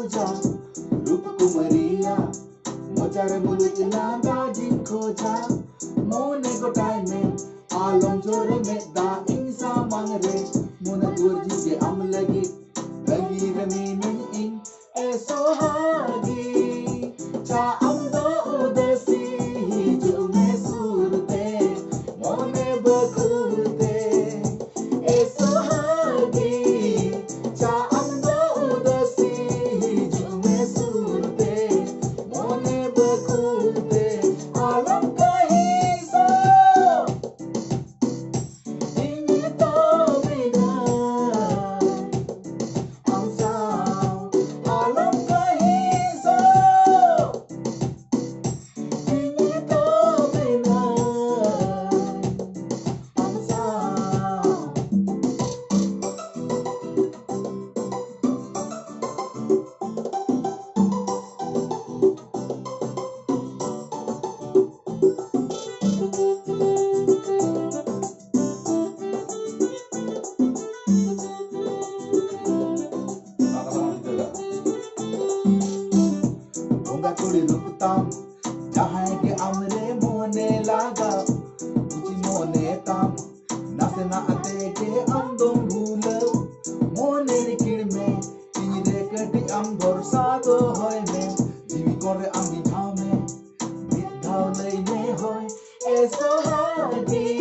खोजा रूप कुमरिया मोचारे मुलुक लांगा जिन खोजा मोने गोटाय में आलम जोरे में दा इंसा मांगरे मोना दुर्जी के am lagi reminin in eso hagi cha am do udasi hiju me surte mone bakute eso hagi cha am do udasi hiju me surte mone bakute alam kahisa ini to bina ang sao alam kahisa ini to bina ang sao Bunga kuri ruputam jahay ke amre mone laga uchi mone tam nase na ate ke amdom bhula mone rikir me tire kati am borsa do hoy me jivi kore am bidhaw lei me hoy eso hagi